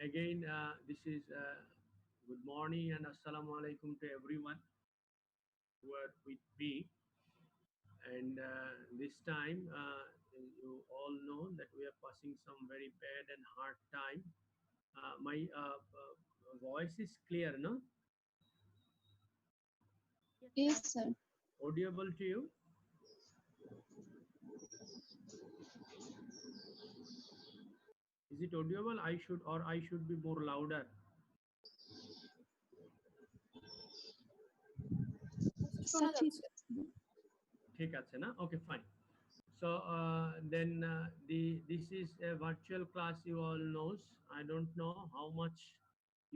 Again, this is good morning and assalamu alaikum to everyone who are with me. And this time, you all know that we are passing some very bad and hard time. My voice is clear, no? Yes, sir. Audible to you? Is it audible? I should be more louder. Sir, ঠিক আছে না? Okay, fine. So this is a virtual class. You all knows. I don't know how much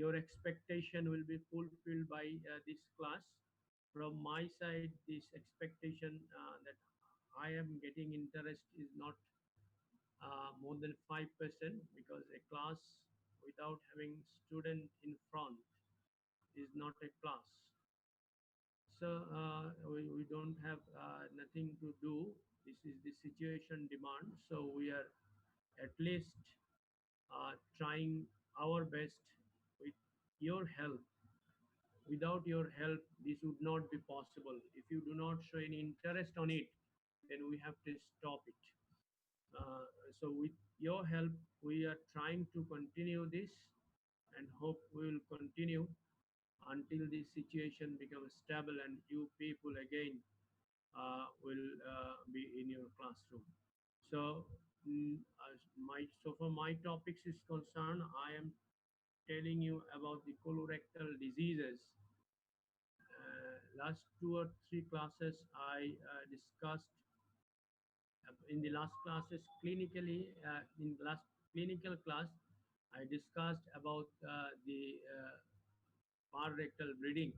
your expectation will be fulfilled by this class. From my side, this expectation that I am getting interest is not more than 5% because a class without having student in front is not a class. So we don't have nothing to do. This is the situation demand. So we are at least trying our best with your help. Without your help, this would not be possible. If you do not show any interest on it, then we have to stop it. So with your help, we are trying to continue this and hope we will continue until this situation becomes stable and you people again will be in your classroom. So, as so far my topics is concerned, I am telling you about the colorectal diseases. Last 2 or 3 classes I discussed in the last classes clinically in the last clinical class I discussed about the rectal bleeding.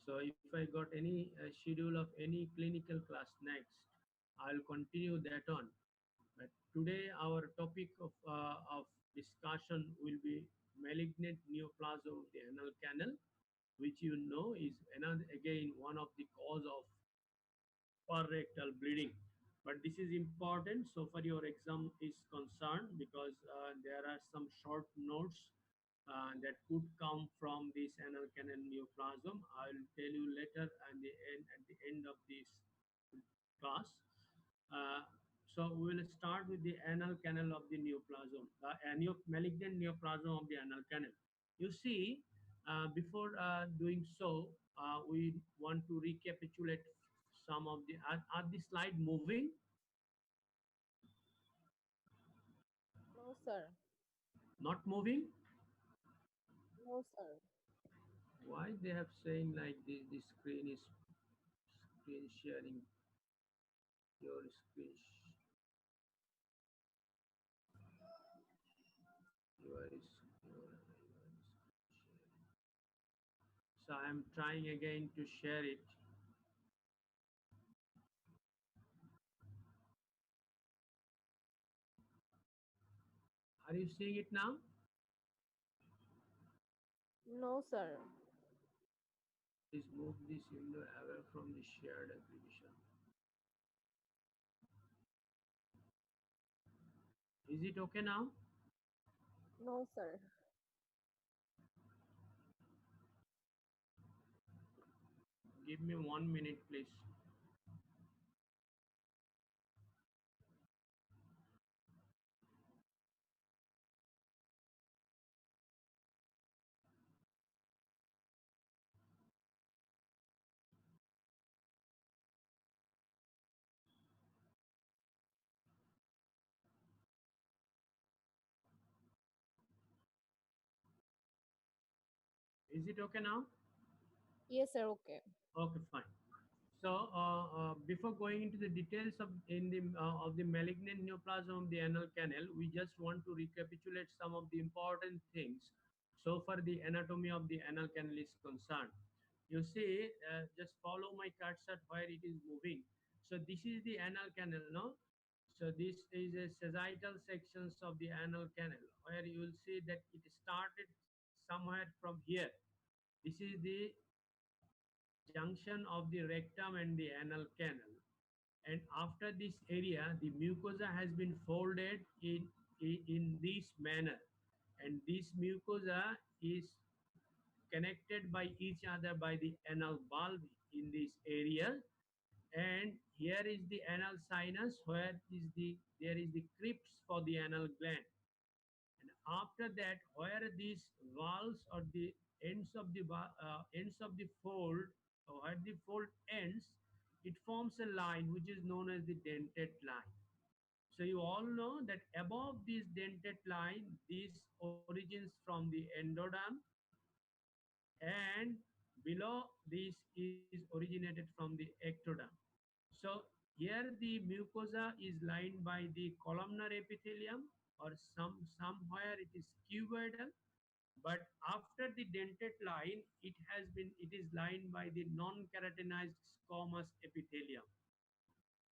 So if I got any schedule of any clinical class next, I'll continue that on. But today our topic of discussion will be malignant neoplasm of the anal canal, which you know is another again one of the cause of rectal bleeding. But this is important so far your exam is concerned because there are some short notes that could come from this anal canal neoplasm. I will tell you later at the end of this class. Uh, so we will start with the anal canal of the neoplasm, the malignant neoplasm of the anal canal. You see, before doing so, we want to recapitulate some of the. Are the slide moving? No, sir. Not moving? No, sir. Why they have saying like this? The screen is screen sharing. Your screen. Your so I am trying again to share it. Are you seeing it now? No, sir. Please move this window away from the shared application. Is it okay now? No, sir. Give me 1 minute, please. Is it okay now? Yes, sir. Okay. Okay, fine. So before going into the details of the malignant neoplasm of the anal canal, we just want to recapitulate some of the important things. So far, the anatomy of the anal canal is concerned. You see, just follow my cursor where it is moving. So this is the anal canal, no? So this is a sagittal sections of the anal canal where you will see that it started somewhere from here. This is the junction of the rectum and the anal canal. And after this area, the mucosa has been folded in this manner. and this mucosa is connected by each other by the anal bulb in this area. And here is the anal sinus, where is there is the crypts for the anal gland. And after that, where these valves or the ends of the fold, or where the fold ends, it forms a line which is known as the dentate line. So you all know that above this dentate line, this origins from the endoderm, and below this is originated from the ectoderm. So here the mucosa is lined by the columnar epithelium, or somewhere it is cuboidal, but after the dentate line, it is lined by the non-keratinized squamous epithelium.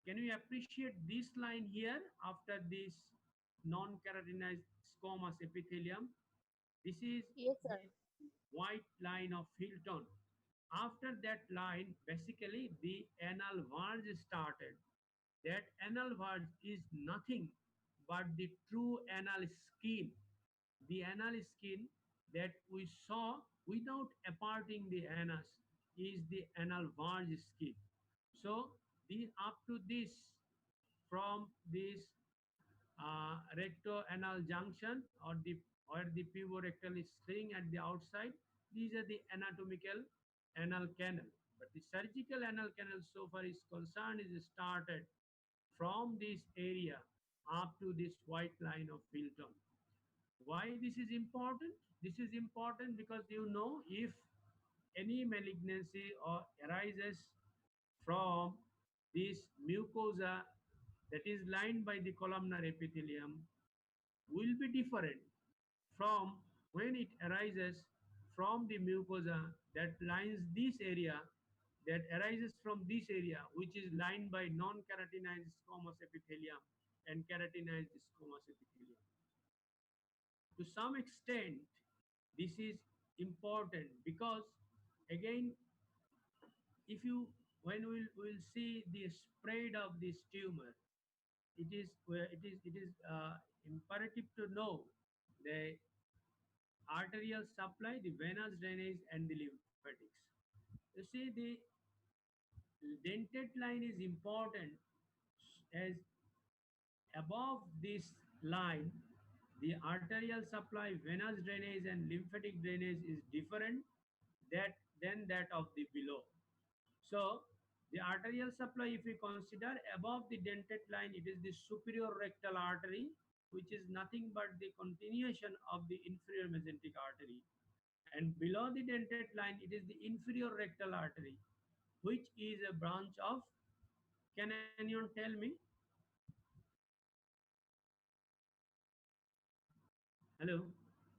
Can you appreciate this line here after this non-keratinized squamous epithelium? This is Yes, sir. the white line of Hilton. After that line, basically the anal verge started. That anal verge is nothing but the true anal skin. The anal skin that we saw without aparting the anus is the anal verge skin. So up to this, from this recto-anal junction, or the where the puborectal is sling at the outside, these are the anatomical anal canal. But the surgical anal canal, so far is concerned, is started from this area up to this white line of Filton. Why this is important? This is important because if any malignancy or arises from this mucosa that is lined by the columnar epithelium will be different from when it arises from the mucosa that lines this area, that arises from this area, which is lined by non-keratinized squamous epithelium and keratinized squamous epithelium. To some extent, this is important because, again, if you when we'll see the spread of this tumor, it is imperative to know the arterial supply, the venous drainage, and the lymphatics. You see, the dentate line is important, as above this line, the arterial supply, venous drainage, and lymphatic drainage is different than that of the below. So the arterial supply, if we consider above the dentate line, it is the superior rectal artery, which is nothing but the continuation of the inferior mesenteric artery. And below the dentate line, it is the inferior rectal artery, which is a branch of, can anyone tell me? Hello?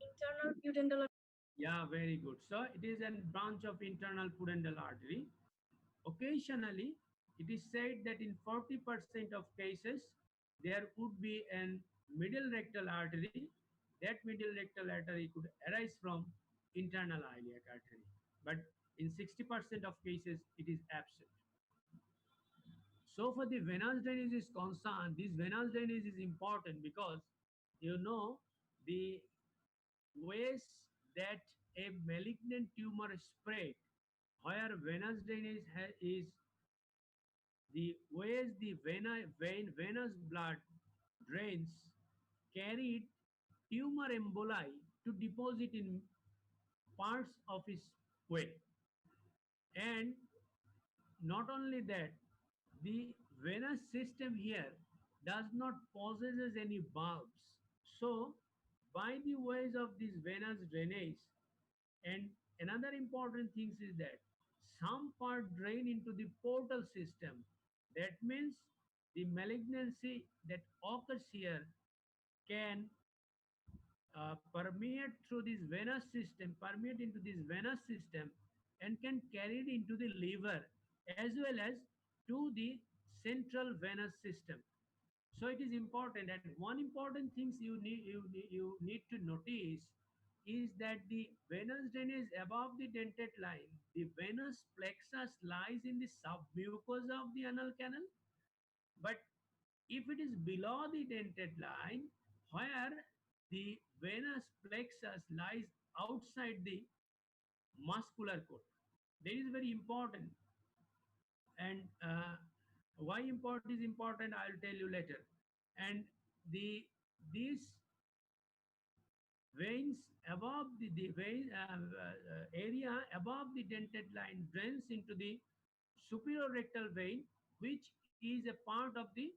Internal pudendal. Yeah, very good. So it is a branch of internal pudendal artery. Occasionally, it is said that in 40% of cases, there would be an middle rectal artery. That middle rectal artery could arise from internal iliac artery. But in 60% of cases, it is absent. So for the venous drainage is concerned, this venous drainage is important because you know the ways that a malignant tumor spread, where venous drainage is the ways the venous blood drains carried tumor emboli to deposit in parts of its way. And not only that, the venous system here does not possesses any bulbs. So by the ways of this venous drainage, and another important thing is that some part drain into the portal system. That means the malignancy that occurs here can permeate into this venous system, and can carry it into the liver as well as to the central venous system. So it is important, and one important things you need to notice is that the venous drainage above the dentate line, the venous plexus lies in the submucosa of the anal canal. But if it is below the dentate line, where the venous plexus lies outside the muscular cord. That is very important. And why import is important, I'll tell you later. And the these veins above the vein area above the dentate line drains into the superior rectal vein, which is a part of the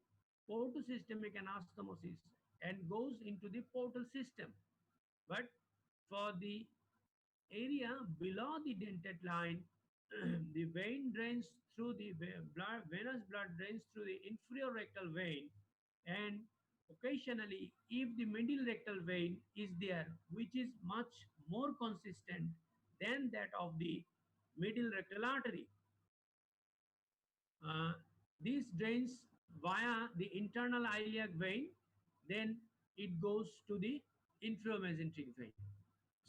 portosystemic anastomosis and goes into the portal system. But for the area below the dentate line, the vein drains through the blood, venous blood drains through the inferior rectal vein, and occasionally, if the middle rectal vein is there, which is much more consistent than that of the middle rectal artery, uh, this drains via the internal iliac vein, then it goes to the inferior mesenteric vein.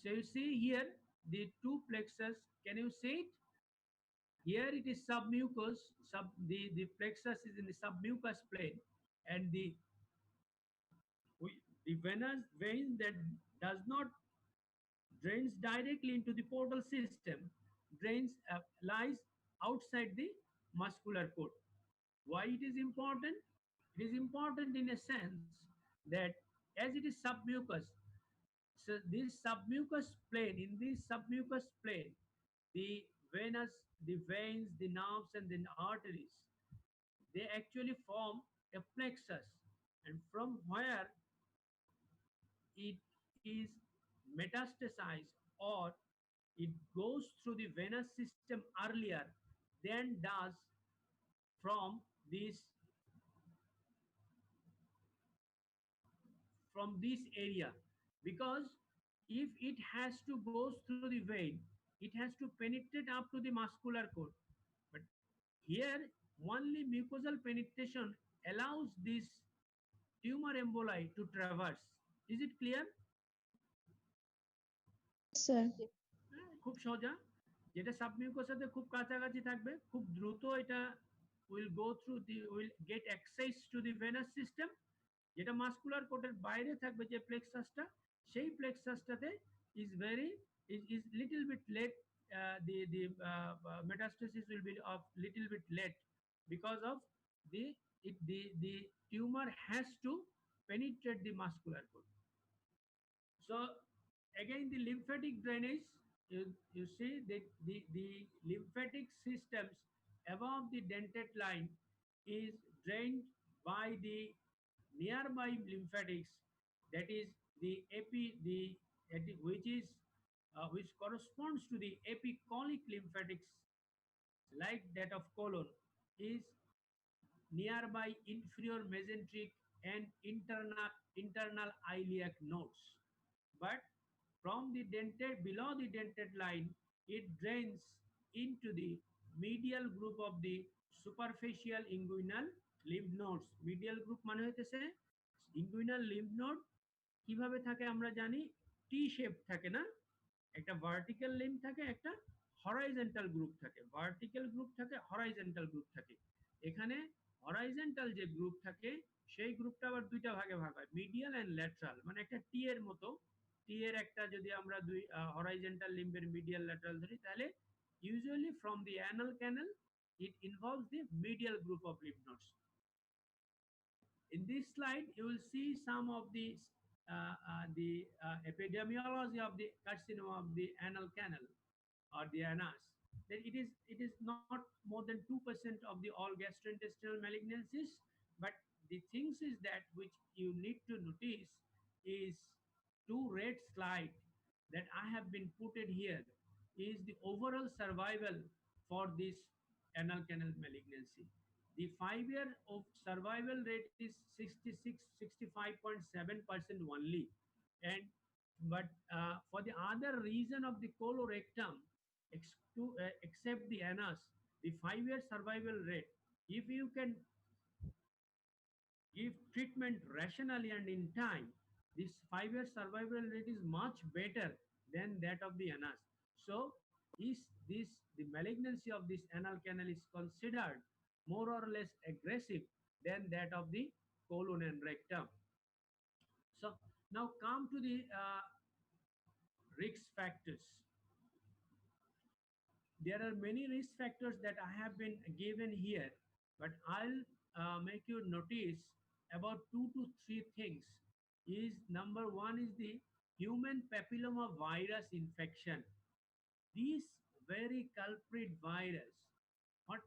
So you see here the two plexus. Can you see it? Here it is submucous. The plexus is in the submucous plane, and the venous vein that does not drains directly into the portal system drains lies outside the muscular cord. Why it is important? It is important in a sense that as it is submucous, so this submucous plane, in this submucous plane, the venous, the veins, the nerves, and the arteries, they actually form a plexus, and from where it is metastasized, or it goes through the venous system earlier than does from this area, because if it has to go through the vein, it has to penetrate up to the muscular cord. But here, only mucosal penetration allows this tumor emboli to traverse. Is it clear? Sir খুব সোজা, যেটা সাবমিউকাসের সাথে খুব কাছাকাছি থাকবে, খুব দ্রুত এটা will get access to the venous system. যেটা মাস্কুলার কোটের বাইরে থাকবে, যে প্লেক্সাসটা, সেই প্লেক্সাসটাতে is little bit late. The metastasis will be of little bit late because of the the tumor has to penetrate the muscular cord. So again, the lymphatic drainage, you see that the lymphatic systems above the dentate line is drained by the nearby lymphatics, that is the which corresponds to the epicolic lymphatics, like that of colon, is nearby inferior mesenteric and internal iliac nodes. But from the dentate, below the dentate line, it drains into the medial group of the superficial inguinal lymph nodes. Medial group মানে হইতেছে inguinal lymph node কিভাবে থাকে আমরা জানি, টি shape থাকে না, একটা vertical lymph থাকে, একটা হরাইজন্টাল গ্রুপ থাকে, ভার্টিক্যাল গ্রুপ থাকে, হরাইজন্টাল গ্রুপ থাকে। এখানে হরাইজন্টাল যে গ্রুপ থাকে, সেই গ্রুপটা আবার দুইটা ভাগে ভাগ হয়, মিডিয়াল এন্ড ল্যাটারাল, মানে একটা টি এর মতো। টি এর একটা যদি আমরা দুই হরাইজন্টাল লিম্বের মিডিয়াল ল্যাটারাল ধরি, তাহলে usually from the anal canal it involves the medial group of lymph nodes. In this slide, you will see some of the epidemiology of the carcinoma of the anal canal or the anus. That it is not more than 2% of the all gastrointestinal malignancies. But the things is that which you need to notice is two red slide that I have been putted here is the overall survival for this anal canal malignancy. The 5-year of survival rate is 65.7% only. And but for the other region of the colorectum, except the anus, the 5-year survival rate, if you can give treatment rationally and in time, this 5-year survival rate is much better than that of the anus. So, is this the malignancy of this anal canal is considered more or less aggressive than that of the colon and rectum. So, Now come to the risk factors. There are many risk factors that I have been given here, but I'll make you notice about two to three things. Is number one is the human papilloma virus infection. This very culprit virus, what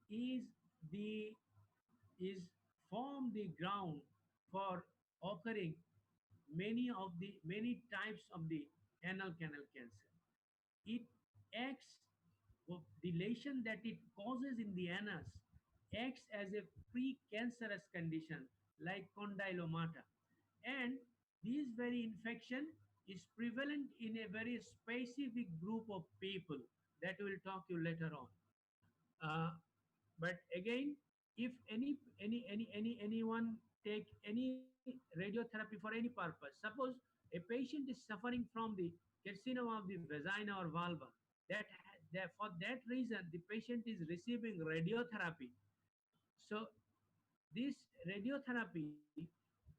is the is form the ground for occurring many types of the anal canal cancer. It acts, the lesion that it causes in the anus acts as a precancerous condition like condylomata, and this very infection is prevalent in a very specific group of people that we'll talk you later on. But again, if anyone take any radiotherapy for any purpose, suppose a patient is suffering from the carcinoma of the vagina or vulva, that for that reason the patient is receiving radiotherapy. So this radiotherapy,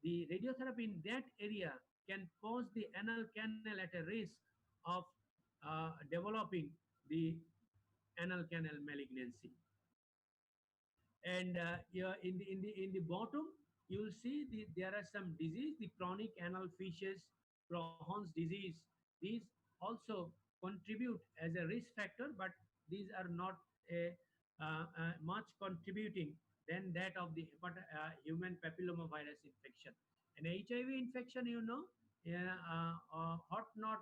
the radiotherapy in that area can cause the anal canal at a risk of developing the anal canal malignancy. And yeah, in the bottom you will see there are some disease, the chronic anal fissures, Crohn's disease. These also contribute as a risk factor, but these are not a, much contributing than that of the human papilloma virus infection. An HIV infection, what not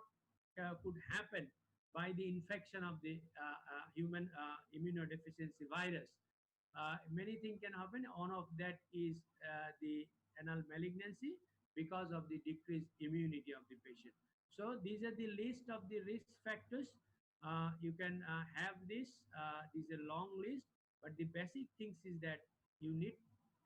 could happen by the infection of the human immunodeficiency virus. Many things can happen. One of that is the anal malignancy because of the decreased immunity of the patient. So these are the list of the risk factors. You can have this. This is a long list, but the basic things is that you need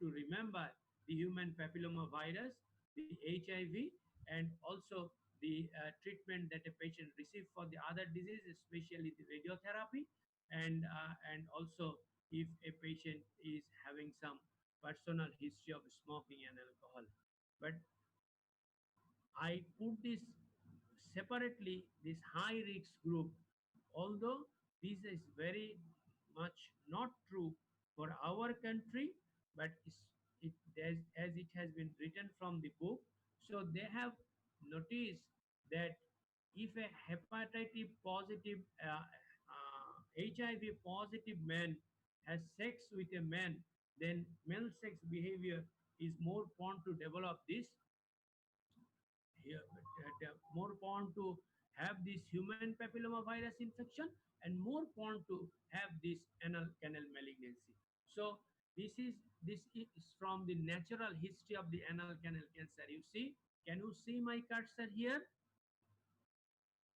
to remember the human papilloma virus, the HIV, and also the treatment that a patient receives for the other diseases, especially the radiotherapy, and also if a patient is having some personal history of smoking and alcohol. But I put this separately, this high risk group, although this is very much not true for our country, but as it has been written from the book. So they have noticed that if a hepatitis positive, HIV positive man has sex with a man, then male sex behavior is more prone to develop this, more prone to have this human papilloma virus infection, and more prone to have this anal canal malignancy. So this is from the natural history of the anal canal cancer. You see, can you see my cursor here?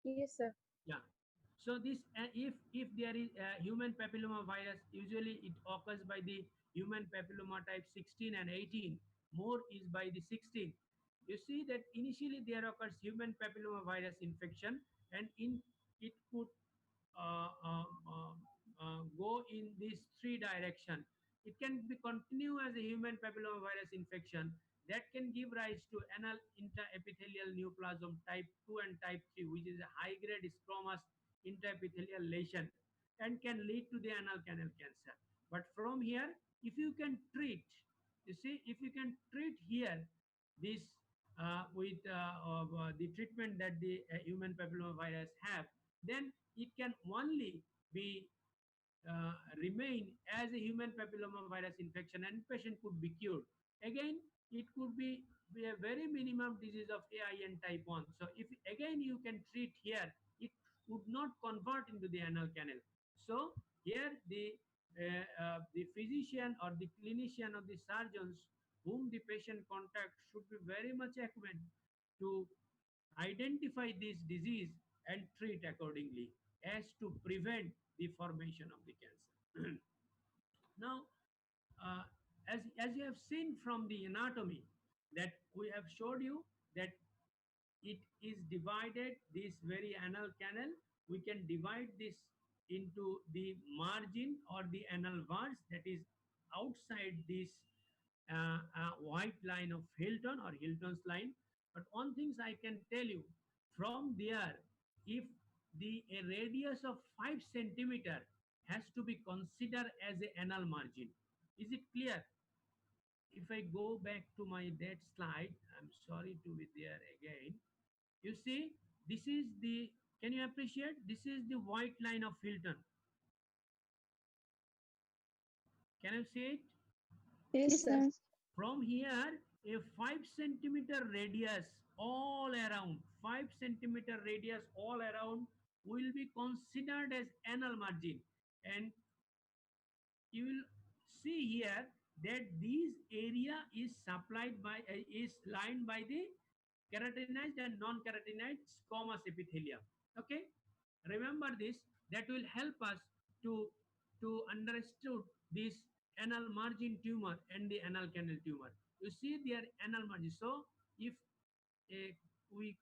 Yes, sir. Yeah. So this, if there is a human papilloma virus, usually it occurs by the human papilloma type 16 and 18. More is by the 16. You see that initially there occurs human papilloma virus infection, and in it could uh, uh, uh, go in these three direction. It can be continue as a human papillomavirus infection that can give rise to anal intraepithelial neoplasm type 2 and type 3, which is a high grade squamous intraepithelial lesion, and can lead to the anal canal cancer. But from here, if you can treat, you see, if you can treat here this with the treatment that the human papillomavirus have, then it can only be remain as a human papilloma virus infection, and patient could be cured. Again, it could be a very minimum disease of AIN type 1. So if again you can treat here, it would not convert into the anal canal. So here the physician or the clinician or the surgeons whom the patient contact should be very much acquainted to identify this disease and treat accordingly as to prevent the formation of the cancer. Now, uh, as you have seen from the anatomy that we have showed you that it is divided, this very anal canal, we can divide this into the margin or the anal valves that is outside this white line of Hilton or Hilton's line. But one things I can tell you, from there, if the a radius of 5 centimeter has to be considered as a anal margin. Is it clear? If I go back to my that slide, I'm sorry to be there again. You see, this is the, can you appreciate? This is the white line of Hilton. Can you see it? Yes, sir. From here, a 5 centimeter radius all around, 5 centimeter radius all around will be considered as anal margin. And you will see here that this area is supplied by, is lined by the keratinized and non-keratinized squamous epithelium. Okay, remember this. That will help us to understood this anal margin tumor and the anal canal tumor. You see their anal margin. So if we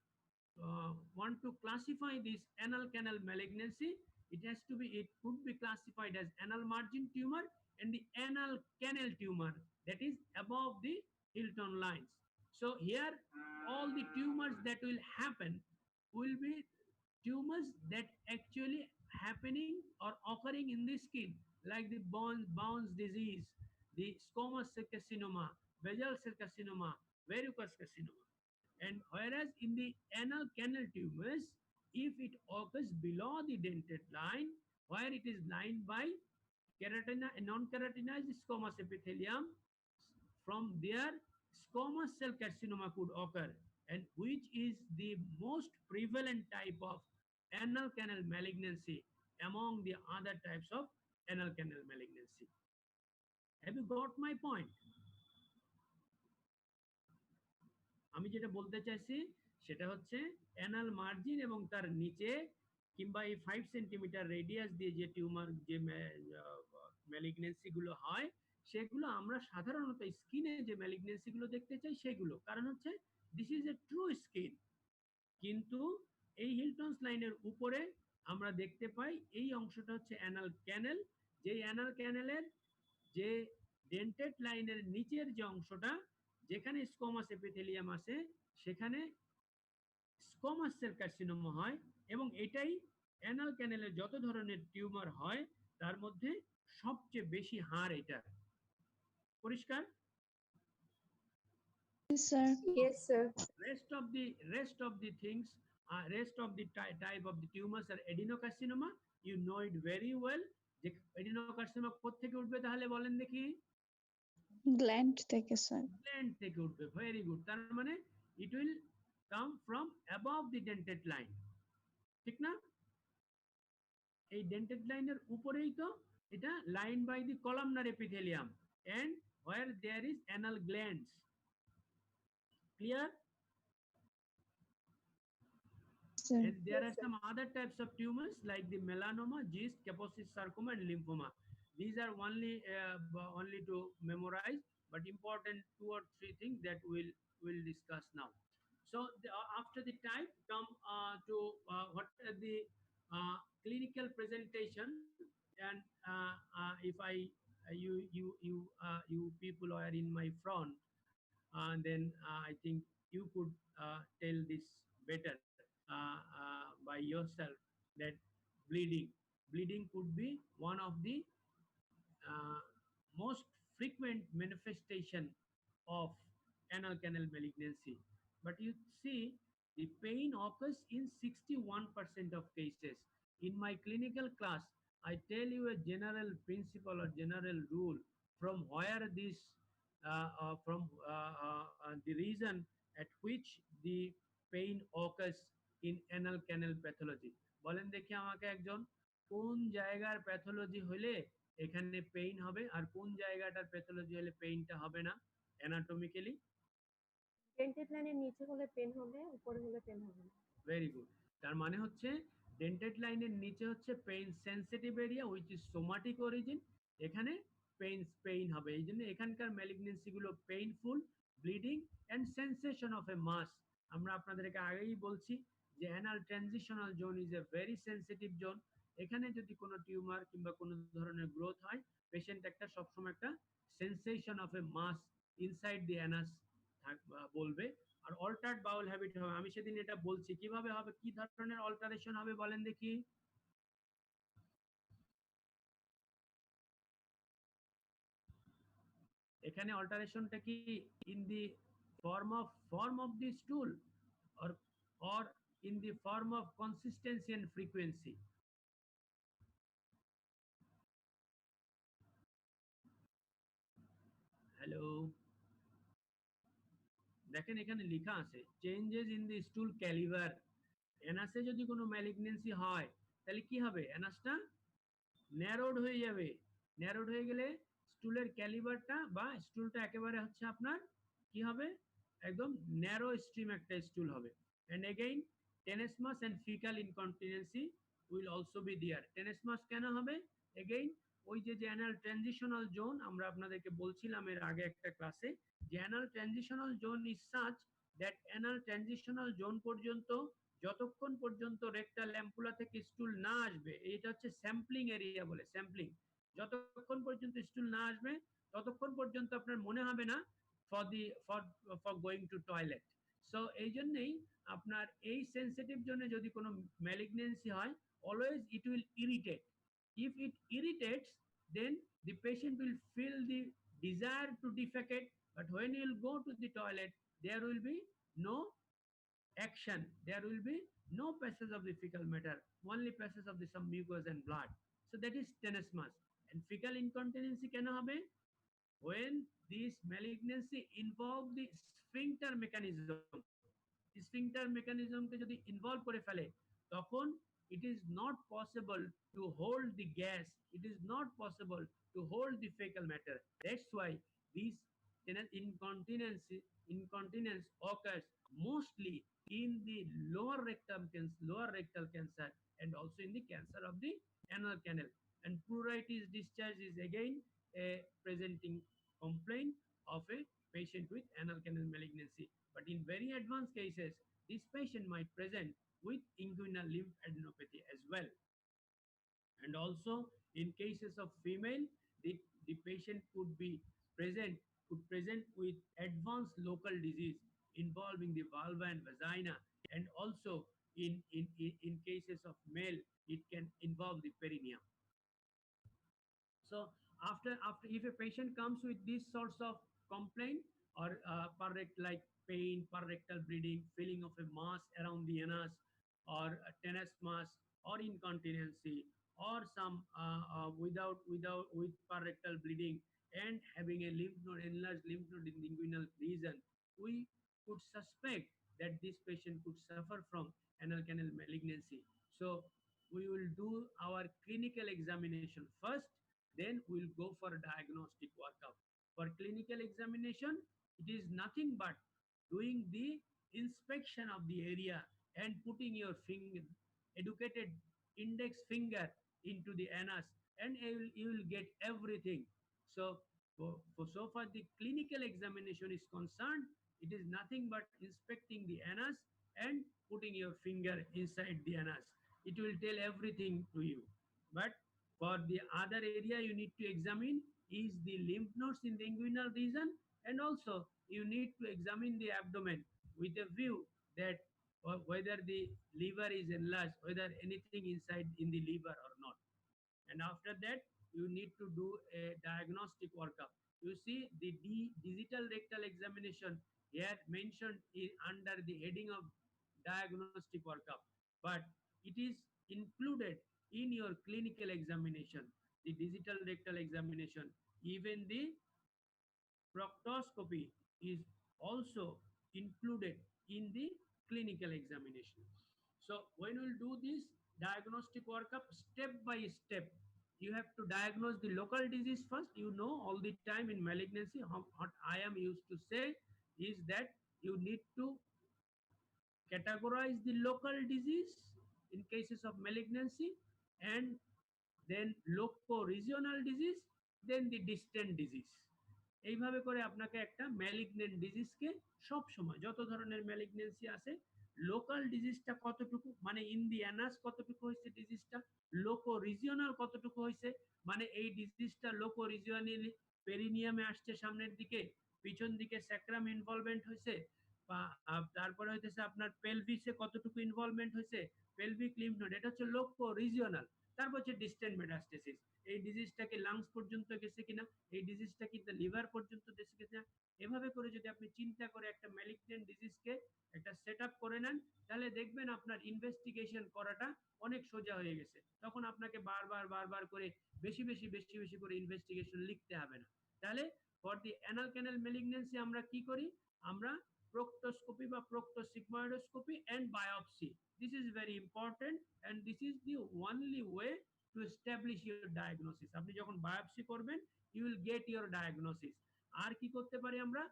want to classify this anal canal malignancy, it has to be, it could be classified as anal margin tumor and the anal canal tumor, that is above the Hilton lines. So here all the tumors that will happen will be tumors that actually happening or occurring in the skin, like the Bounce disease, the squamous cell carcinoma, basal cell carcinoma, verrucous carcinoma. And whereas in the anal canal tumors, if it occurs below the dentate line, where it is lined by non-keratinized squamous epithelium, from there squamous cell carcinoma could occur, and which is the most prevalent type of anal canal malignancy among the other types of anal canal malignancy. Have you got my point? আমি যেটা বলতে চাইছি সেটা হচ্ছে anal margin এবং তার নিচে কিংবা এই 5 সেন্টিমিটার রেডিয়াস দিয়ে যে টিউমার যে ম্যালিগনেন্সি গুলো হয়, সেগুলো আমরা সাধারণত স্কিনে যে ম্যালিগনেন্সি গুলো দেখতে চাই সেগুলো, কারণ হচ্ছে this is a true skin. কিন্তু এই হিলটনস লাইনের উপরে আমরা দেখতে পাই এই অংশটা হচ্ছে অ্যানাল ক্যানেল, যেই অ্যানাল ক্যানেলের যে ডেন্টেড লাইনের নিচের যে অংশটা, যেখানে স্কোমাস এপিথেলিয়াম আছে, সেখানে স্কোমাস সেল কার্সিনোমা হয়, এবং এটাই অ্যানাল ক্যানেলের যত ধরনের টিউমার হয় তার মধ্যে সবচেয়ে বেশি হার এটা। পরিষ্কার? Yes, sir. Yes, sir. Rest of the things, rest of the type of the tumors are adenocarcinoma. You know it very well. যে adenocarcinoma কোথা থেকে উঠবে তাহলে বলেন দেখি? Gland থেকে, sir. Gland থেকে উঠবে। Very good. তার মানে it will come from above the dentate line. ঠিক না? এই dentate লাইনের উপরেই তো এটা lined by the columnar epithelium and where there is anal glands. Clear? Sir. And there are some other types of tumors like the melanoma, GIST, Kaposi sarcoma, and lymphoma. These are only to memorize, but important 2 or 3 things that we'll discuss now. So after the type, come to what are the clinical presentation, and if you people are in my front, then I think you could tell this better by yourself, that bleeding could be one of the uh, most frequent manifestation of anal canal malignancy. But you see, the pain occurs in 61% of cases. In my clinical class, I tell you a general principle or general rule from where this, the reason at which the pain occurs in anal canal pathology. বলেন দেখি আমাকে একজন, কোন জায়গার pathology হলে এখানে pain হবে আর কোন জায়গাটার প্যাথোলজি হলে পেইনটা হবে না অ্যানাটমিক্যালি? ডেন্টেড লাইনের নিচে হলে পেন হবে, উপরে হলে পেন হবে না। Very good. তার মানে হচ্ছে ডেন্টেড লাইনের নিচে হচ্ছে pain sensitive area which is somatic origin, এখানে পেইন হবে। এই জন্য এখানকার ম্যালিগনেন্সি গুলো painful, bleeding and sensation of a mass. আমরা আপনাদেরকে আগেই বলছি যে anal transitional zone is a very sensitive zone. এখানে যদি কোনো টিউমার কিংবা কোনো ধরনের গ্রোথ হয়, পেশেন্ট একটা সবসময় একটা sensation of a mass inside the anus বলবে। আর অল্টার্ড বাউল হ্যাবিট হবে, আমি সেদিন এটা বলছি কিভাবে হবে, কি ধরনের অল্টারেশন হবে বলেন দেখি। এখানে অল্টারেশনটা কি in the form of the stool or or in the form of consistency and frequency? Hello, দেখেন এখানে লেখা আছে চেঞ্জেস ইন দি স্টুল ক্যালিভার। অ্যানাসে যদি কোনো ম্যালিগনেন্সি হয় তাহলে কি হবে, অ্যানাসটা ন্যারোড হয়ে যাবে। ন্যারোড হয়ে গেলে স্টুলের ক্যালিভারটা বা স্টুলটা একেবারে হচ্ছে আপনার কি হবে, একদম ন্যারো স্ট্রিম একটা স্টুল হবে। And again tenesmus and faecal incontinence will also be there. Tenesmus কেন হবে, এগেইন ওই যে অ্যানাল ট্রানজিশনাল জোন আমরা আপনাদেরকে বলছিলাম এর আগে একটা ক্লাসে, যে anal transitional zone is such that anal transitional zone পর্যন্ত যতক্ষণ পর্যন্ত রেকটাল অ্যাম্পুলা থেকে স্টুল না আসবে, এটা হচ্ছে স্যাম্পলিং এরিয়া বলে, স্যাম্পলিং। যতক্ষণ পর্যন্ত স্টুল না আসবে ততক্ষণ পর্যন্ত আপনার মনে হবে না for the for going to toilet. So এই জন্যই আপনার এই সেন্সিটিভ জোনে যদি কোনো ম্যালিগনেন্সি হয়, always it will irritate. If it irritates then the patient will feel the desire to defecate, but when you will go to the toilet there will be no action, there will be no passage of the fecal matter, only passage of the some mucus and blood. So that is tenesmus. And fecal incontinency কেন হবে, when this malignancy involve the sphincter mechanism, sphincter mechanism কে যদি involve করে ফেলে তখন it is not possible to hold the gas, it is not possible to hold the fecal matter. That's why this incontinence occurs mostly in the lower rectal cancer and also in the cancer of the anal canal. And pruritus discharge is again a presenting complaint of a patient with anal canal malignancy. But in very advanced cases, this patient might present with inguinal lymphadenopathy as well. And also in cases of female, the patient could present with advanced local disease involving the vulva and vagina. And also in cases of male, it can involve the perineum. So after if a patient comes with these sorts of complaint or like pain, rectal bleeding, feeling of a mass around the anus, or tenesmus, or incontinency, or some with rectal bleeding and having a lymph node, enlarged lymph node in the inguinal region, we could suspect that this patient could suffer from anal canal malignancy. So we will do our clinical examination first, then we'll go for diagnostic workup. For clinical examination, it is nothing but doing the inspection of the area and putting your educated index finger into the anus, and you will get everything. So so far the clinical examination is concerned, it is nothing but inspecting the anus and putting your finger inside the anus. It will tell everything to you. But for the other area you need to examine is the lymph nodes in the inguinal region, and also you need to examine the abdomen with a view that whether the liver is enlarged, whether anything inside in the liver or not. And after that you need to do a diagnostic workup. You see the digital rectal examination here mentioned under the heading of diagnostic workup, but it is included in your clinical examination, the digital rectal examination. Even the proctoscopy is also included in the clinical examination. So when we'll do this diagnostic workup step by step, you have to diagnose the local disease first. You know, all the time in malignancy, what I am used to say is that you need to categorize the local disease in cases of malignancy, and then loco-regional disease, then the distant disease. এইভাবে করে আপনাকে একটা malignant ডিজিজকে সব সময় যত ধরনের malignancy আছে local ডিজিজটা কতটুকু, মানে ইন দি অ্যানাস কতটুকু হয়েছে ডিজিজটা, লোকো রিজিওনাল কতটুকু হয়েছে, মানে এই ডিজিজটা লোকো রিজিওনালি পেরিনিয়ামে আসছে সামনের দিকে, পিছন দিকে স্যাক্রাম ইনভলভমেন্ট হয়েছে, তারপরে হইতেছে আপনার পেলভিসে কতটুকু ইনভলভমেন্ট হয়েছে, পেলভিক লিম্ফ নোড, এটা হচ্ছে লোকো রিজিওনাল। তারপর হচ্ছে ডিস্টেন্ট মেটাস্টেসিস, এই ডিজিজটা কি লাংস পর্যন্ত গেছে কিনা, এই ডিজিজটা কি লিভার পর্যন্ত গেছে কিনা। এভাবে করে যদি আপনি চিন্তা করে একটা ম্যালিগন্যান্ট ডিজিজকে একটা সেট আপ করে নেন, তাহলে দেখবেন আপনার ইনভেস্টিগেশন করাটা অনেক সোজা হয়ে গেছে। তখন আপনাকে বারবার বারবার করে বেশি বেশি বেশি বেশি করে ইনভেস্টিগেশন লিখতে হবে না। তাহলে for the anal canal malignancy আমরা কি করি, আমরা proctoscopy বা proctosigmoidoscopy and biopsy. This is very important and this is the only way to establish your diagnosis. আপনি যখন বায়োপসি করবেন you will get your diagnosis. আর কি করতে পারি আমরা,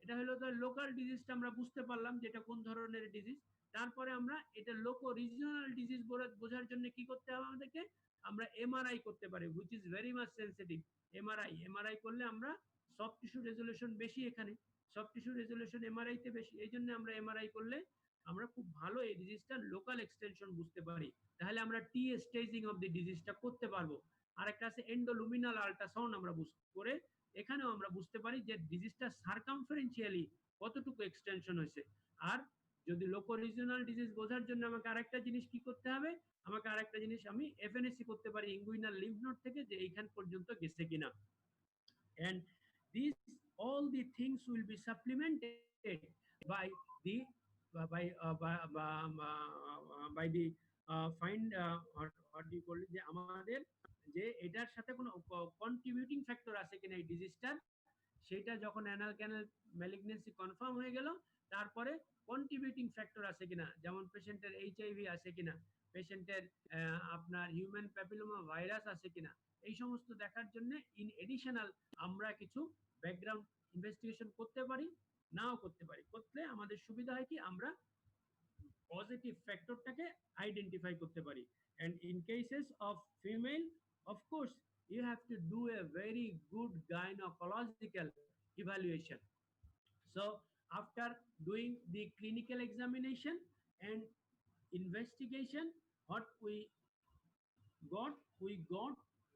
এটা হলো তো লোকাল ডিজিজটা আমরা বুঝতে পারলাম যেটা কোন ধরনের ডিজিজ। তারপরে আমরা এটা লোকো রিজিওনাল ডিজিজ বোঝার জন্য কি করতে হবে আমাদেরকে, আমরা এমআরআই করতে পারি, which is very much sensitive. MRI করলে আমরা সফট টিস্যু রেজোলিউশন বেশি, এখানে সফট টিস্যু রেজোলিউশন এমআরআই তে বেশি, এই জন্য আমরা এমআরআই করলে আমরা খুব ভালো এই ডিজিজটার লোকাল এক্সটেনশন বুঝতে পারি। তাহলে আমরা টি স্টেজিং অফ দি ডিজিজটা করতে পারবো। আর একটা আছে এন্ডোলুমিনাল আল্ট্রাসাউন্ড আমরা করে এখানেও আমরা বুঝতে পারি যে ডিজিজটা সার্কামফারেন্সিয়ালি কতটুকু এক্সটেনশন হয়েছে। আর যদি লোকো রিজিওনাল ডিজিজ বোঝার জন্য আমাকে আরেকটা জিনিস কি করতে হবে, আমাকে আরেকটা জিনিস আমি এফএনএসি করতে পারি ইঙ্গুইনাল লিম্ফ নোড থেকে যে এইখান পর্যন্ত গেছে কিনা। And these all the things will be supplemented by the by the find what do you call it, যে আমাদের যে এটার সাথে কোনো কন্ট্রিবিউটিং ফ্যাক্টর আছে কিনা এই ডিজিজটার, সেটা যখন অ্যানাল ক্যানাল ম্যালিগন্যান্সি কনফার্ম হয়ে গেল, তারপরে কন্ট্রিবিউটিং ফ্যাক্টর আছে কিনা, যেমন পেশেন্টের এইচআইভি আছে কিনা, পেশেন্টের আপনার হিউম্যান প্যাপিলোমা ভাইরাস আছে কিনা, এই সমস্ত দেখার জন্য ইন এডিশনাল আমরা কিছু ব্যাকগ্রাউন্ড ইনভেস্টিগেশন করতে পারি, নাও করতে পারি। করলে আমাদের সুবিধা হয় কি, আমরা পজিটিভ ফ্যাক্টরটাকে আইডেন্টিফাই করতে পারি। and in cases of female, of course you have to do a very good gynecological evaluation. So after doing the clinical examination and investigation, what we got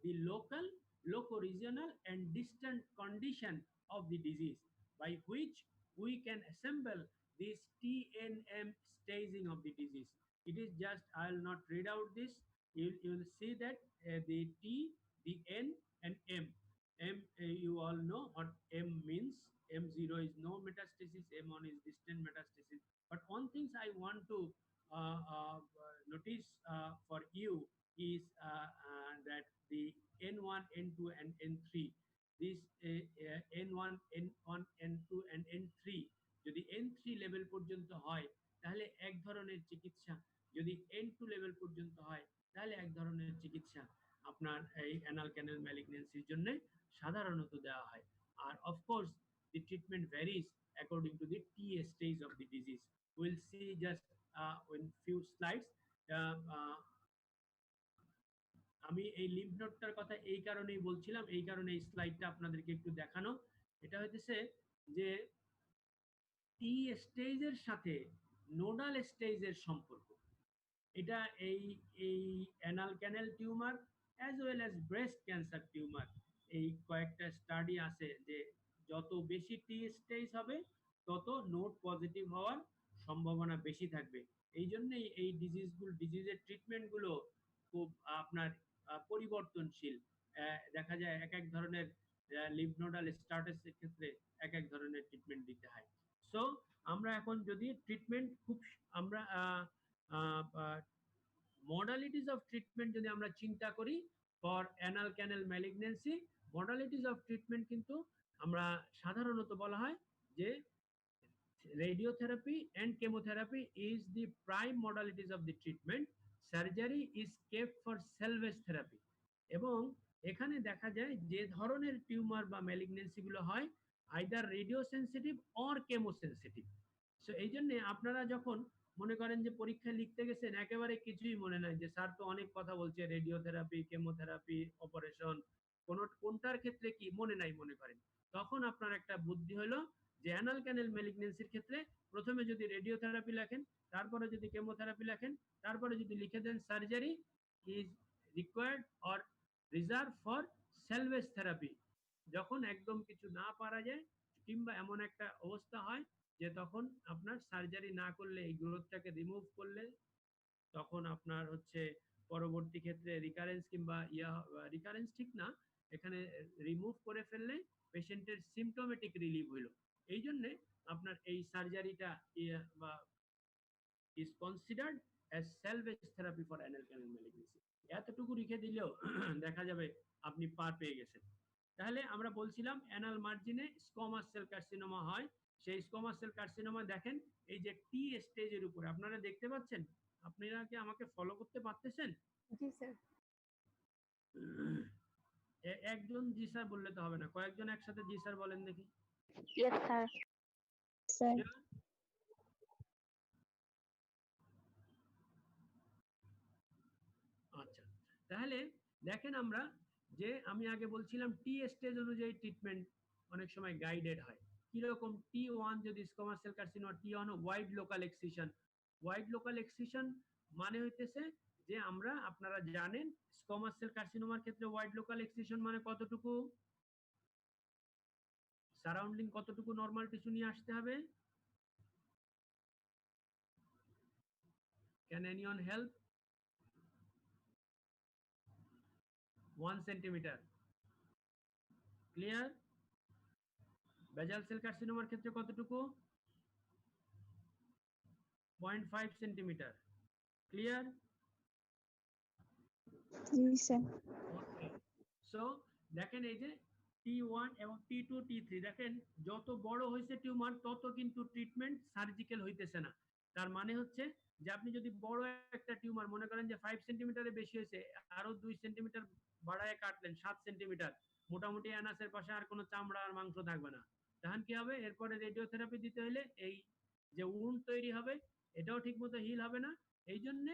the local, loco-regional and distant condition of the disease by which we can assemble this TNM staging of the disease. It is just, I will not read out this. You will see that the T, the N and M. You all know what M means. M0 is no metastasis, M1 is distant metastasis. But one thing I want to notice for you is that the N1, N2 and N3, this N1, N1, N2 and N3 যদি N3 level পর্যন্ত হয় তাহলে এক ধরনের চিকিৎসা, যদি N2 level পর্যন্ত হয় তাহলে এক ধরনের চিকিৎসা আপনার এই অ্যানাল ক্যানাল ম্যালিগন্যান্সির জন্য সাধারণত দেওয়া হয়। আর of course the treatment varies according to the T stage of the disease. We'll see just in few slides. আমি এই লিম্ফ নোডটার কথা এই কারণেই বলছিলাম, এই কারণে এই স্লাইডটা আপনাদেরকে একটু দেখানো। এটা হইতেছে যে টি স্টেজের সাথে নোডাল স্টেজের সম্পর্ক। এটা এই এই anal canal tumour as well as breast cancer tumour, এই কয়েকটা স্টাডি আছে যে যত বেশি টি স্টেজ হবে তত নোড পজিটিভ হওয়ার সম্ভাবনা বেশি থাকবে। এই জন্যই এই ডিজিজের ট্রিটমেন্টগুলো খুব আপনার পরিবর্তনশীল। দেখা যায় এক এক ধরনের লিম্ফ নোডাল স্ট্যাটাসের ক্ষেত্রে এক এক ধরনের ট্রিটমেন্ট দিতে হয়। সো আমরা এখন যদি ট্রিটমেন্ট খুব আমরা modalities of treatment যদি আমরা চিন্তা করি for anal canal malignancy, modalities of treatment কিন্তু আমরা সাধারণত বলা হয় যে radiotherapy and chemotherapy is the prime modalities of the treatment. Surgery is kept for salvage therapy. এবং এখানে দেখা যায় যে ধরনের টিউমার বা ম্যালিগন্যান্সি গুলো হয় either radio sensitive or chemo sensitive. So এই জন্য আপনারা যখন মনে করেন যে পরীক্ষা লিখতে গেছেন একেবারে কিছুই মনে নাই, যে স্যার তো অনেক কথা বলছে রেডিওথেরাপি, কেমোথেরাপি, অপারেশন, কোনটার ক্ষেত্রে কি মনে নাই মনে করেন, তখন আপনার একটা বুদ্ধি হলো যে অ্যানাল ক্যানাল ম্যালিগন্যান্সির ক্ষেত্রে প্রথমে যদি রেডিওথেরাপি লেখেন, তারপরে যদি কেমোথেরাপি লেখেন, তারপরে যদি লিখে দেন surgery is required or reserve for salvage therapy, যখন একদম কিছু না পারা যায় কিংবা এমন একটা অবস্থা হয় যে তখন আপনার সার্জারি না করলে এই গ্রোথটাকে রিমুভ করলে তখন আপনার হচ্ছে পরবর্তী ক্ষেত্রে রিকারেন্স কিংবা রিকারেন্স ঠিক না, এখানে রিমুভ করে ফেললে পেশেন্টের সিমটোমেটিক রিলিভ হইলো। এই জন্যে আপনার এই সার্জারিটা বা is considered as salvage therapy for anal canal malignancy। এতটুকু লিখে দিলেও দেখা যাবে আপনি পার পেয়ে গেছেন। তাহলে আমরা বলছিলাম অ্যানাল মার্জিনে স্কোমাস সেল কার্সিনোমা হয়। সেই স্কোমাস সেল কার্সিনোমা দেখেন এই যে টি স্টেজের উপরে আপনারা দেখতে পাচ্ছেন। আপনারা কি আমাকে ফলো করতে পারতেছেন? জি স্যার। একজন জি স্যার বললে তো হবে না, কয়েকজন একসাথে জি স্যার বলেন দেখি। Yes, sir. Sir. আচ্ছা, তাহলে দেখেন আমরা যে আমি আগে বলছিলাম টি স্টেজ অনুযায়ী ট্রিটমেন্ট অনেক সময় গাইডেড হয়। কিরকম? T1 যদি squamous cell carcinoma, T1 wide local excision. Wide local excision মানে হইতেছে যে আমরা, আপনারা জানেন স্কোমাস সেল কার্সিনোমার ক্ষেত্রে ওয়াইড লোকাল এক্সিশন মানে কতটুকু? সারাউন্ডিং কতটুকু নরমাল টিস্যু নিয়ে আসতে হবে? Can anyone help? 1 centimetre. Clear? Basal cell কার্সিনোমার ক্ষেত্রে কতটুকু? 0.5 centimetre. Clear? Yes, sir. Okay. So দেখেন এই যে T1 এবং T2 T3 দেখেন যত বড় হয়েছে টিউমার তত কিন্তু ট্রিটমেন্ট সার্জিক্যাল হইতেছে না। তার মানে হচ্ছে যে আপনি যদি বড় একটা টিউমার মনে করেন যে 5 সেন্টিমিটারে বেশি হয়েছে, আরো 2 সেন্টিমিটার বাড়ায় কাটলেন 7 সেন্টিমিটার, মোটামুটি অ্যানাসের পাশে আর কোনো চামড়া আর মাংস থাকবে না। তখন কি হবে? এরপরে রেডিওথেরাপি দিতে হলে এই যে উন্ড তৈরি হবে এটাও ঠিকমতো হিল হবে না। এই জন্য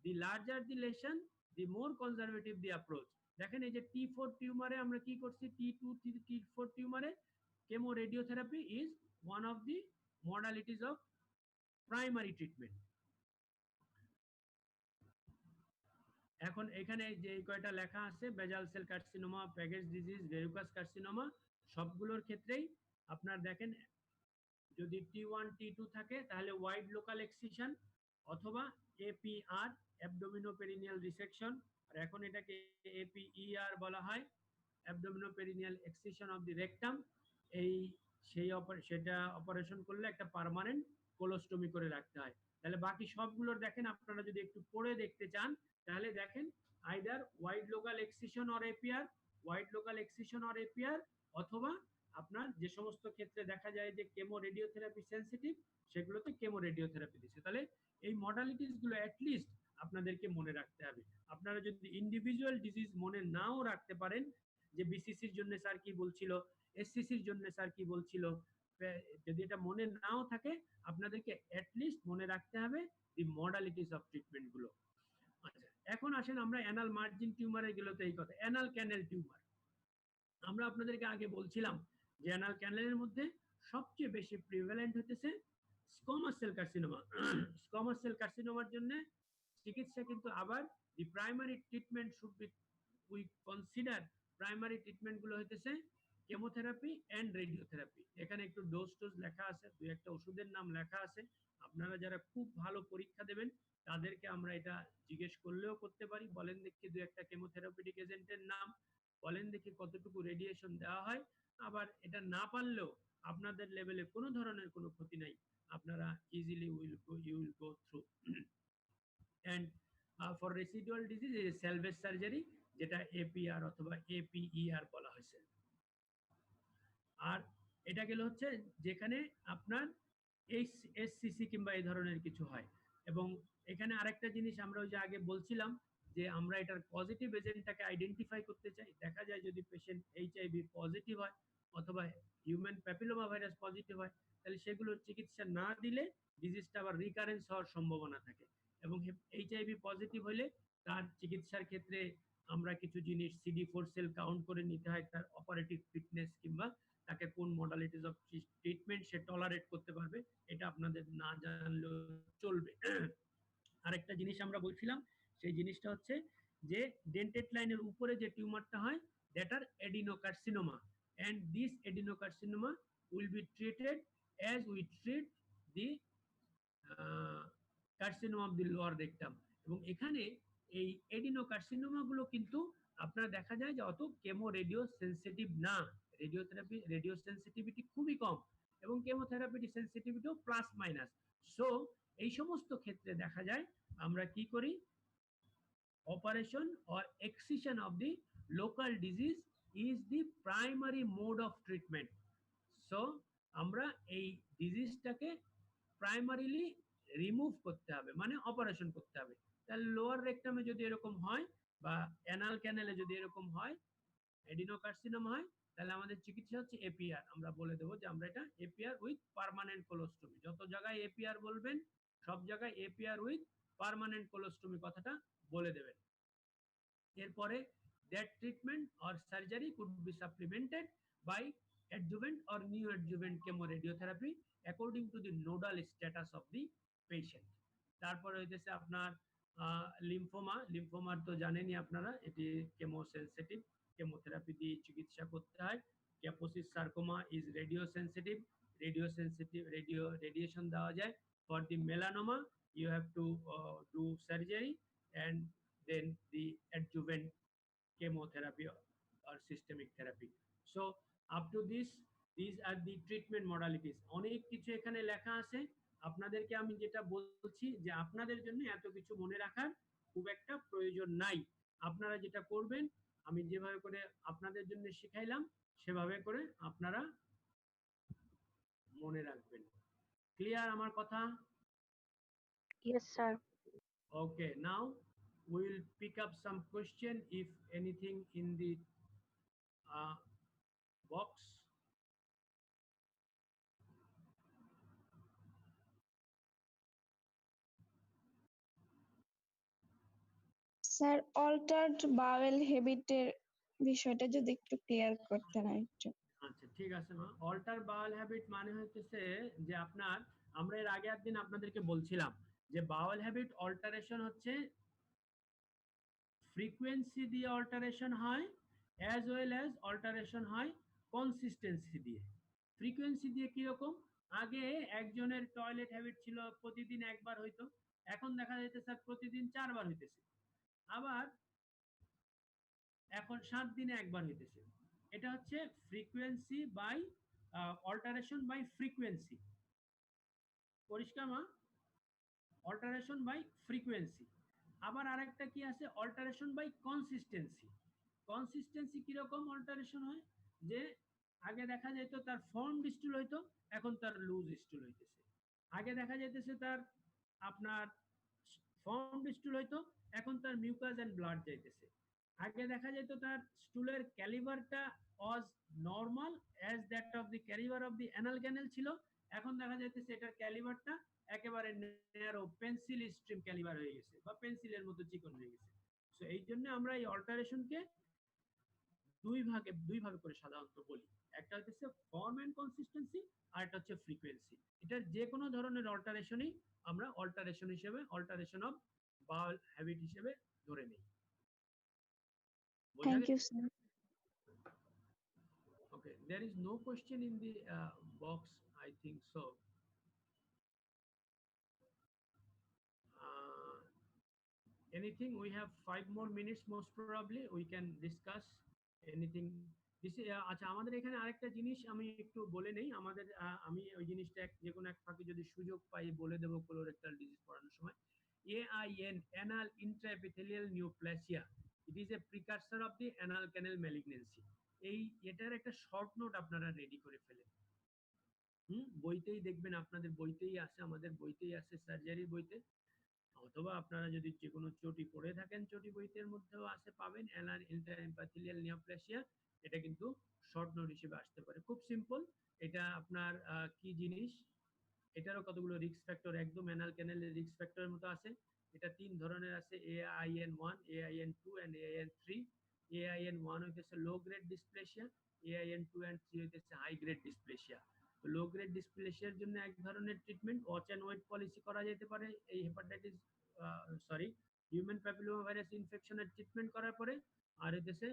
দি লার্জার দি লেশন দি মোর কনজারভেটিভ দি অ্যাপ্রোচ। দেখেন এই যে T4 টিউমারে আমরা কি করছি, T2 T4 টিউমারে chemo radiotherapy is one of the modalities of primary treatment. এখন এখানে যে কয়টা লেখা আছে basal cell carcinoma, Paget's disease, verrucous carcinoma, সবগুলোর ক্ষেত্রেই আপনার দেখেন যদি T1 T2 থাকে তাহলে ওয়াইড লোকাল এক্সিশন অথবা APR অ্যাবডোমিনোপেরিনিয়াল রিসেকশন, আর এখন এটাকে APER বলা হয়, abdominoperineal excision of the rectum. এই সেটা অপারেশন করলে একটা পার্মানেন্ট কোলোস্টমি করে রাখতে হয়। তাহলে বাকি সবগুলোর দেখেন আপনারা যদি একটু পড়ে দেখতে চান তাহলে দেখেন either wide local excision or APR, wide local excision or APR, অথবা আপনার যে সমস্ত ক্ষেত্রে দেখা যায় যে কেমো রেডিওথেরাপি সেনসিটিভ সেগুলোতে কেমো রেডিওথেরাপি দিচ্ছে। তাহলে এই মডালিটিস গুলো অ্যাটলিস্ট আপনাদেরকে মনে রাখতে হবে। আপনারা যদি ইন্ডিভিজুয়াল ডিজিজ মনে নাও রাখতে পারেন যে বিসিসির জন্য স্যার কি বলছিল, এসসিসির জন্য স্যার কি বলছিল, যদি এটা মনে নাও থাকে আপনাদেরকে অ্যাটলিস্ট মনে রাখতে হবে দি মডালিটিস অফ ট্রিটমেন্ট গুলো। আচ্ছা, এখন আসেন আমরা অ্যানাল মার্জিন টিউমারে গেলে তো এই কথা, অ্যানাল ক্যানেল টিউমার। আমরা আপনাদেরকে আগে বলছিলাম যে অ্যানাল ক্যানেলের মধ্যে সবচেয়ে বেশি প্রিভ্যালেন্ট হতেছে squamous cell carcinoma. Squamous cell কার্সিনোমার জন্য চিকিৎসা কিন্তু আবার the primary treatment should be, we consider primary treatment গুলো হইতেছে কেমোথেরাপি এন্ড রেডিওথেরাপি। এখানে একটু ডোজ টোজ লেখা আছে, দুই একটা ওষুধের নাম লেখা আছে। আপনারা যারা খুব ভালো পরীক্ষা দেবেন তাদেরকে আমরা এটা জিজ্ঞেস করলেও করতে পারি, বলেন দেখি দুই একটা কেমোথেরাপিউটিক এজেন্টের নাম, বলেন দেখি কতটুকু রেডিয়েশন দেওয়া হয়। আবার এটা না পারলেও আপনাদের লেভেলে কোনো ধরনের কোনো ক্ষতি নাই, আপনারা easily you will go through. And for residual disease salvage surgery, যেটা APR অথবা APER বলা হয়েছে। আর এটা গেল হচ্ছে যেখানে আপনার SCC কিংবা এই ধরনের কিছু হয়। এবং এখানে আরেকটা জিনিস আমরা ওই যে আগে বলছিলাম যে আমরা এটার পজিটিভ এজেন্টটাকে আইডেন্টিফাই করতে চাই। দেখা যায় যদি পেশেন্ট HIV পজিটিভ হয় অথবা হিউম্যান প্যাপিলোমা ভাইরাস পজিটিভ হয় তাহলে সেগুলোর চিকিৎসা না দিলে ডিজিজটা আবার রিকারেন্স হওয়ার সম্ভাবনা থাকে। এবং HIV পজিটিভ হলে তার চিকিৎসার ক্ষেত্রে আমরা কিছু জিনিস CD4 সেল কাউন্ট করে নিতে হয়, তার অপারেটিভ ফিটনেস কিংবা তাকে কোন modalities of treatment say tolerate করতে পারবে এটা আপনাদের না জানলেও চলবে। আরেকটা জিনিস আমরা বলছিলাম সেই জিনিসটা হচ্ছে যে ডেন্টেড লাইনের উপরে যে টিউমারটা হয় that are adenocarcinoma, and this adenocarcinoma will be treated as we treat the carcinoma of the lower rectum. এবং এখানে এই এডিনোকার্সিনোমা গুলো কিন্তু আপনার দেখা যায় যে অত কেমো রেডিও সেনসিটিভ না, রেডিওথেরাপি রেডিও সেনসিটিভিটি খুবই কম এবং কেমোথেরাপিটি সেনসিটিভিটিও প্লাস মাইনাস। সো এই সমস্ত ক্ষেত্রে দেখা যায় আমরা কি করি, operation or excision of the local disease is the primary mode of treatment. So আমরা এই ডিজিজটাকে প্রাইমারিলি রিমুভ করতে হবে, মানে অপারেশন করতে হবে। তাহলে লোয়ার রেকটামে যদি এরকম হয় বা অ্যানাল ক্যানেলে যদি এরকম হয়, এডিনোকার্সিনোমা হয়, তাহলে আমাদের চিকিৎসা হচ্ছে এপিআর। আমরা বলে দেবো যে আমরা এটা এপিআর উইথ পার্মানেন্ট কোলোস্টমি। যত জায়গায় এপিআর বলবেন সব জায়গায় এপিআর উইথ পার্মানেন্ট কোলোস্টমি কথাটা বলে দেবেন। এরপরে that treatment or surgery could be supplemented by adjuvant or neoadjuvant chemoradiotherapy according to the nodal status of the patient. তারপরে হইতেছে আপনার লিম্ফোমা। লিম্ফোমার তো জানেনই আপনারা, এটি কেমোসেনসিটিভ, কেমোথেরাপি দিয়ে চিকিৎসা করতে হয়। Kaposi's sarcoma is radio sensitive, radiation দেওয়া যায়। For the melanoma you have to do surgery and then the adjuvant chemotherapy or systemic therapy. So up to this, these are the treatment modalities. অনেক কিছু এখানে লেখা আছে। আপনাদেরকে আমি যেটা বলছি যে আপনাদের জন্য এত কিছু মনে রাখার খুব একটা প্রয়োজন নাই। আপনারা যেটা করবেন, আমি যেভাবে করে আপনাদের জন্য শিখাইলাম সেভাবে করে আপনারা মনে রাখবেন। ক্লিয়ার আমার কথা? Yes, sir. Okay, now we will pick up some question if anything in the box. Sir altered bowel হ্যাবিটের বিষয়টা যদি একটু ক্লিয়ার করতেন একটু। আচ্ছা ঠিক আছে মা। অল্টার বাওয়েল হ্যাবিট মানে হচ্ছে যে আপনার, আমরা এর আগের দিন আপনাদেরকে বলছিলাম যে বাওয়েল হ্যাবিট অল্টারেশন হচ্ছে ফ্রিকোয়েন্সি দিয়ে অল্টারেশন হয়, অ্যাজ ওয়েল অ্যাজ অল্টারেশন হয় কনসিস্টেন্সি দিয়ে। ফ্রিকোয়েন্সি দিয়ে কিরকম, আগে একজনের টয়লেট হ্যাবিট ছিল প্রতিদিন একবার হইতো, এখন দেখা যাচ্ছে স্যার প্রতিদিন 4 বার হইতেছে, আবার এখন 7 দিনে একবার হইতেছে। এটা হচ্ছে frequency by alteration by frequency. পরিষ্কার মা? Alteration by frequency. আবার আরেকটা কি আছে, অল্টারেশন বাই কনসিস্টেন্সি। কনসিস্টেন্সি কিরকম অল্টারেশন হয়, যে আগে দেখা যেত তার ফর্ম স্টুল হইতো, এখন তার লুজ স্টুল হইতেছে। আগে দেখা যাইতেছে তার আপনার ফর্ম স্টুল হইতো, এখন তার মিউকাস এন্ড ব্লাড যাইতেছে। আগে দেখা যেত তার স্টুলের ক্যালিভারটা was normal as that of the calibre of the anal canal ছিল, এখন দেখা যাইতেছে এটার ক্যালিভারটা একেবারে ন্যারো পেন্সিল স্ট্রিম ক্যালিভার হয়ে গেছে বা পেন্সিলের মতো চিকন হয়ে গেছে। সো এই জন্য আমরা এই অল্টারেশনকে দুই ভাগে করে সাধারণত বলি। একটা হচ্ছে ফর্ম এন্ড কনসিস্টেন্সি, আর একটা হচ্ছে ফ্রিকোয়েন্সি। এটার যে কোনো ধরনের অল্টারেশনই আমরা অল্টারেশন হিসেবে, অল্টারেশন অফ বাউল হ্যাবিট হিসেবে ধরে নিই। Thank you sir. Okay, there is no question in the box, I think so. Anything, we have 5 more minutes most probably, we can discuss anything. আচ্ছা আমাদের এখানে আরেকটা জিনিস আমি একটু বলে নেই, আমাদের আমি ওই জিনিসটা যে কোনো এক ফাঁকে যদি সুযোগ পাই বলে দেবো কোলোরেক্টাল ডিজিজ পড়ানোর সময়। AIN, anal intraepithelial neoplasia, it is a precursor of the anal canal malignancy. এই এটার একটা শর্ট নোট আপনারা রেডি করে ফেলেন। বইতেই দেখবেন, আপনাদের বইতেই আছে, আমাদের বইতেই আছে, সার্জারি বইতে, অথবা আপনারা যদি যে কোনো চটি পড়ে থাকেন চটি বইতের মধ্যেও আছে, পাবেন অ্যানাল ইন্ট্রাএপিথেলিয়াল নিওপ্লাসিয়া। এটা কিন্তু শর্ট নোট হিসেবে আসতে পারে, খুব সিম্পল। এটা আপনার কি জিনিস, এটারও কতগুলো রিস্ক ফ্যাক্টর একদম অ্যানাল ক্যানেলের রিস্ক ফ্যাক্টরের মতো আছে। এটা 3 ধরনের আছে, AIN1, AIN2 and AIN3। AIN1 হইতেছে low grade dysplasia, AIN2 and 3 হইতেছে হাই গ্রেড ডিসপ্লেসিয়া। তো লো গ্রেড ডিসপ্লেসিয়ার জন্য এক ধরনের treatment watch and wait policy করা যেতে পারে এই হেপাটাইটিস হিউম্যান প্যাপিলোমা ভাইরাস ইনফেকশনের ট্রিটমেন্ট করার পরে। আর হইতেছে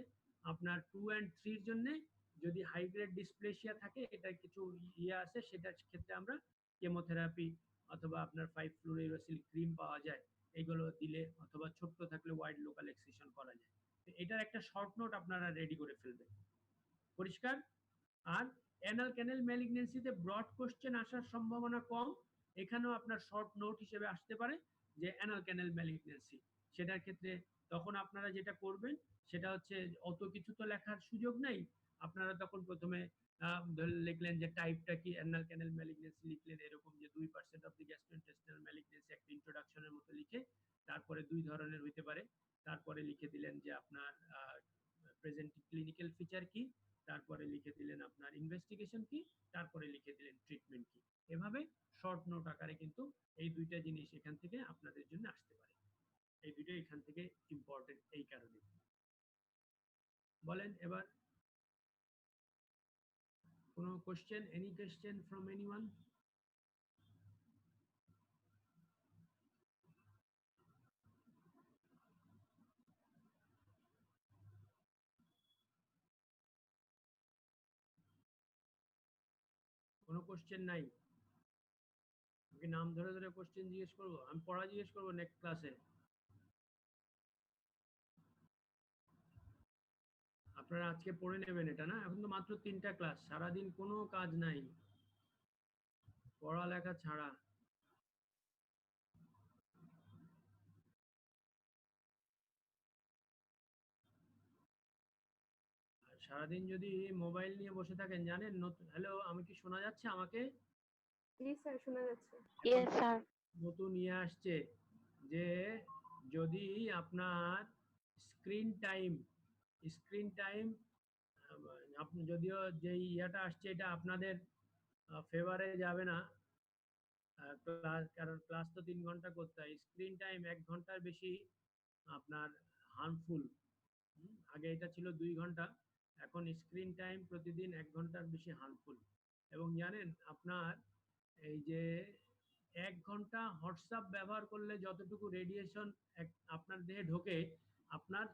আপনার 2 এন্ড 3 এর জন্য যদি হাই গ্রেড ডিসপ্লেসিয়া থাকে, এটা কিছু ইয়ে আছে, সেটার ক্ষেত্রে আমরা কেমোথেরাপি অথবা আপনার 5-ফ্লুরোইউরেসিল ক্রিম পাওয়া যায়, এগুলো দিলে, অথবা ছোট্ট থাকলে ওয়াইড লোকাল এক্সিশন করা যায়। এটার একটা শর্ট নোট আপনারা রেডি করে ফেলবেন। পরিষ্কার? আর অ্যানাল ক্যানাল ম্যালিগন্যান্সিতে ব্রড কোশ্চেন আসার সম্ভাবনা কম। এখানেও আপনার শর্ট নোট হিসেবে আসতে পারে যে অ্যানাল ক্যানাল ম্যালিগন্যান্সি। সেটার ক্ষেত্রে তখন আপনারা যেটা করবেন সেটা হচ্ছে, অত কিছু তো লেখার সুযোগ নাই। আপনারা তখন প্রথমে লিখলেন যে টাইপটা কি, অ্যানাল ক্যানাল ম্যালিগন্যান্সি লিখলেন এরকম যে 2% অফ দি গ্যাস্ট্রোইন্টেস্টিনাল ম্যালিগন্যান্সি, একটা ইন্ট্রোডাকশনের মতো লিখে, তারপরে 2 ধরনের হইতে পারে, তারপরে লিখে দিলেন যে আপনার প্রেজেন্ট ক্লিনিক্যাল ফিচার কি, তারপরে লিখে দিলেন আপনার ইনভেস্টিগেশন কি, তারপরে লিখে দিলেন ট্রিটমেন্ট কি। এভাবে শর্ট নোট আকারে কিন্তু এই দুইটা জিনিস এখান থেকে আপনাদের জন্য আসতে পারে। এই দুটো এখান থেকে ইম্পর্টেন্ট এই কারণে। বলেন এবার, কোনো question, any question from anyone? কোনো কোশ্চেন নাই? আমি নাম ধরে ধরে কোশ্চেন জিজ্ঞেস করবো? আমি পড়া জিজ্ঞেস করবো নেক্সট ক্লাসে? আপনারা আজকে পড়ে নেবেন এটা, না? এখন তো মাত্র 3টা ক্লাস, সারাদিন কোনো কাজ নাই, পড়ালেখা ছাড়া। আর সারাদিন যদি মোবাইল নিয়ে বসে থাকেন, জানেন, নতুন, হ্যালো, আমি কি শোনা যাচ্ছে আমাকে? জি স্যার, শোনা যাচ্ছে। Yes sir. নতুন ইয়ে আসছে যে যদি আপনার স্ক্রিন টাইম, স্ক্রিন টাইম, আপনি যদিও যে ইয়াটা আসছে এটা আপনাদের ফেভারে যাবে না, ক্লাস, কারণ ক্লাস তো 3 ঘন্টা করতে হয়, স্ক্রিন টাইম 1 ঘন্টার বেশি আপনার হার্মফুল। আগে এটা ছিল 2 ঘন্টা, এখন স্ক্রিন টাইম প্রতিদিন 1 ঘন্টার বেশি হার্মফুল। এবং জানেন আপনার এই যে 1 ঘন্টা হোয়াটসঅ্যাপ ব্যবহার করলে যতটুকু রেডিয়েশন আপনার দেহে ঢোকে, আপনার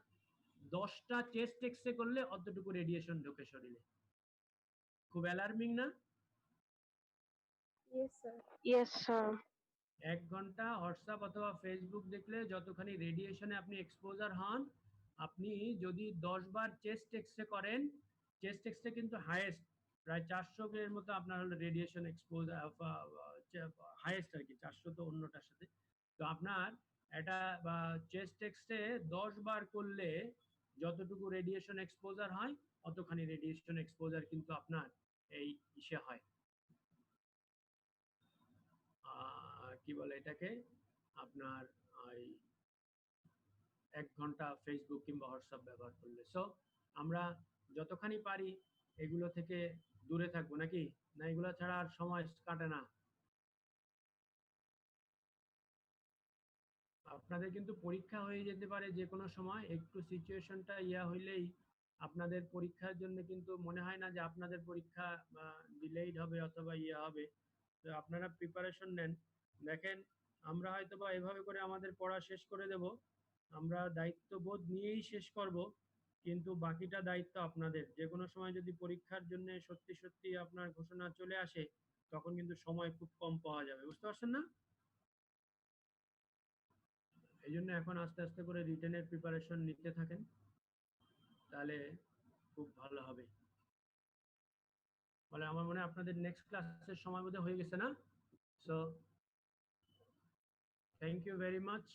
10টা চেস্ট এক্সরে করলে অতটুকু রেডিয়েশন ঢোকে শরীরে। খুব অ্যালার্মিং না? Yes sir. Yes sir. 1 ঘন্টা হোয়াটসঅ্যাপ অথবা ফেসবুক দেখলে যতখানি রেডিয়েশনে আপনি এক্সপোজার হন, আপনি যদি 10 বার চেস্ট এক্সরে করেন, চেস্ট এক্সরে কিন্তু হাইয়েস্ট, প্রায় 400 এর মতো আপনার হলো রেডিয়েশন এক্সপোজার, হাইয়েস্ট আর কি, 400 তো অন্যটার সাথে। তো আপনার এটা চেস্ট এক্সরে 10 বার করলে যতটুকু রেডিয়েশন এক্সপোজার হয়, অতখানি রেডিয়েশন এক্সপোজার কিন্তু আপনার এই ইসে হয়, কি বলে এটাকে, আপনার ওই 1 ঘন্টা ফেসবুক কিংবা হোয়াটসঅ্যাপ ব্যবহার করলে। সো আমরা যতখানি পারি এগুলো থেকে দূরে থাকবো, নাকি? না এগুলো ছাড়া আর সময় কাটে না। আপনাদের কিন্তু পরীক্ষা হয়ে যেতে পারে যে কোনো সময়, একটু সিচুয়েশনটা ইয়া হইলেই আপনাদের পরীক্ষার জন্য কিন্তু মনে হয় না যে আপনাদের পরীক্ষা ডিলেইড হবে অথবা ইয়া হবে। তো আপনারা প্রিপারেশন নেন। দেখেন, আমরা হয়তো বা এভাবে করে আমাদের পড়া শেষ করে দেব, আমরা দায়িত্ববোধ নিয়েই শেষ করব, কিন্তু বাকিটা দায়িত্ব আপনাদের। যে কোনো সময় যদি পরীক্ষার জন্য সত্যি সত্যি আপনার ঘোষণা চলে আসে, তখন কিন্তু সময় খুব কম পাওয়া যাবে, বুঝতে পারছেন না? এই জন্য এখন আস্তে আস্তে করে রিটেনের প্রিপারেশন নিতে থাকেন, তাহলে খুব ভালো হবে। বলে আমার মনে হয় আপনাদের নেক্সট ক্লাসের সময় বোধহয় হয়ে গেছে, না? So thank you very much.